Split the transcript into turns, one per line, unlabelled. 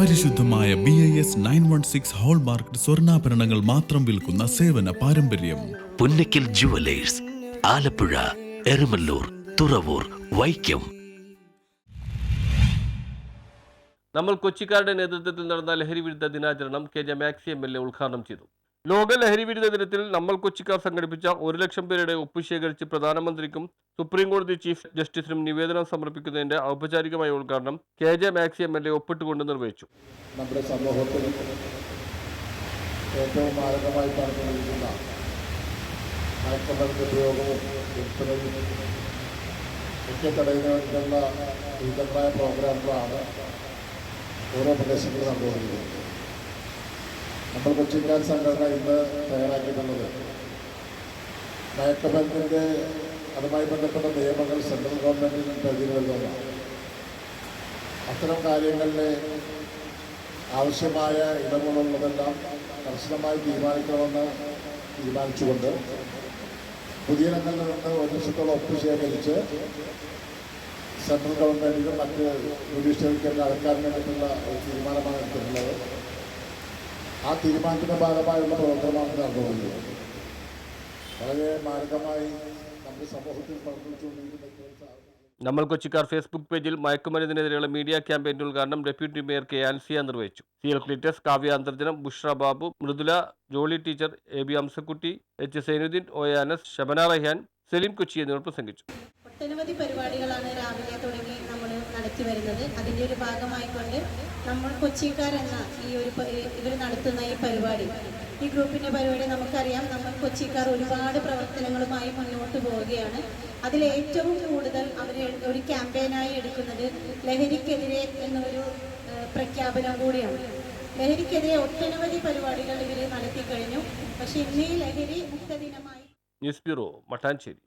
പരിശുദ്ധമായ BIS 916 hallmark സ്വർണ്ണാഭരണങ്ങൾ മാത്രം വിൽക്കുന്ന സേവന പാരമ്പര്യം.
പുന്നക്കൽ ജുവലേഴ്സ്, ആലപ്പുഴ, എരമല്ലൂർ, തുറവൂർ, വൈക്കം.
നമ്മൾ കൊച്ചിക്കാരുടെ നേതൃത്വത്തിൽ നടന്ന ലഹരി വിരുദ്ധ ദിനാചരണം KJ മാക്സി MLA ഉദ്ഘാടനം ചെയ്തു. ലോക ലഹരി വിരുദ്ധ ദിനത്തിൽ നമ്മൾ കൊച്ചിക്കാർ സംഘടിപ്പിച്ച 1 ലക്ഷം പേരുടെ ഒപ്പ് ശേഖരിച്ച് പ്രധാനമന്ത്രിക്കും സുപ്രീം കോടതി ചീഫ് ജസ്റ്റിസിനും നിവേദനം സമർപ്പിക്കുന്നതിന്റെ ഔപചാരികമായ ഉദ്ഘാടനം KJ മാക്സി MLA ഒപ്പിട്ടുകൊണ്ട് നിർവഹിച്ചു.
നമ്മുടെ സമൂഹത്തിൽ ഏറ്റവും മാരകമായി പറഞ്ഞിരിക്കുന്ന മയക്കുമരുന്ന് ഉപയോഗവും വിൽപ്പനയും ഒക്കെ തടയുന്നതിനുള്ള വിവിധമായ പ്രോഗ്രാമുകളാണ് ഓരോ പ്രദേശങ്ങളും നടന്നുകൊണ്ടിരിക്കുന്നത്. നമ്മൾ കൊച്ചിക്കാർ സംഘടന ഇന്ന് തയ്യാറാക്കിയിട്ടുള്ളത് മയക്കുമരുന്നിൻ്റെ അതുമായി ബന്ധപ്പെട്ട നിയമങ്ങൾ സെൻട്രൽ ഗവൺമെൻറ്റിന് പരിധിയിൽ വരുന്നതാണ്. അത്തരം കാര്യങ്ങളിൽ ആവശ്യമായ ഇടങ്ങളുള്ളതെല്ലാം കർശനമായി തീരുമാനിച്ചുകൊണ്ട് പുതിയ ഇനങ്ങളിൽ നിന്ന് 1 ലക്ഷത്തോളം ഒപ്പ് ശേഖരിച്ച് സെൻട്രൽ ഗവൺമെൻറ്റിനും മറ്റ് ജുഡീഷ്യറിക്കൊക്കെ അടക്കാൻ വേണ്ടിയിട്ടുള്ള ഒരു തീരുമാനമാണ് എടുത്തിട്ടുള്ളത്. ആ തീരുമാനത്തിൻ്റെ ഭാഗമായുള്ള പ്രവർത്തനമാണ് നടന്നുകൊണ്ടിരിക്കുന്നത്. വളരെ മാരകമായി നമ്മുടെ സമൂഹത്തിൽ പ്രവർത്തിച്ചുകൊണ്ടിരിക്കുന്ന
നമ്മൾ കൊച്ചിക്കാർ ഫേസ്ബുക്ക് പേജിൽ മയക്കുമരുന്നിനെതിരെയുള്ള മീഡിയ ക്യാമ്പയിൻ്റെ ഉദ്ഘാടനം ഡെപ്യൂട്ടി മേയർ K. ആൻസിയ നിർവഹിച്ചു. CL Cletus, Kavya Antharjanam, Bushra Babu, Mridula, Jolly teacher, AB Amsakutty, H. Sainudheen, OA Anas, Shabana Rahyan, Saleem Kochi എന്നിവർ പ്രസംഗിച്ചു.
ഒട്ടനവധി പരിപാടികളാണ് രാവിലെ തുടങ്ങി നമ്മൾ നടത്തി വരുന്നത്. അതിൻ്റെ ഒരു ഭാഗമായിക്കൊണ്ട് നമ്മൾ കൊച്ചിക്കാരെന്ന ഇവർ നടത്തുന്ന ഈ പരിപാടി, ഈ ഗ്രൂപ്പിൻ്റെ പരിപാടി നമുക്കറിയാം. നമ്മൾ കൊച്ചിക്കാർ ഒരുപാട് പ്രവർത്തനങ്ങളുമായി മുന്നോട്ട് പോവുകയാണ്. അതിലേറ്റവും കൂടുതൽ അവർ ഒരു ക്യാമ്പയിനായി എടുക്കുന്നത് ലഹരിക്കെതിരെ എന്നൊരു പ്രഖ്യാപനം കൂടിയാണ്. ലഹരിക്കെതിരെ ഒട്ടനവധി പരിപാടികൾ ഇവർ നടത്തി കഴിഞ്ഞു. പക്ഷേ ഇന്ന് ഈ ലഹരി മുക്ത ദിനമായി.
News bureau, Mattancherry.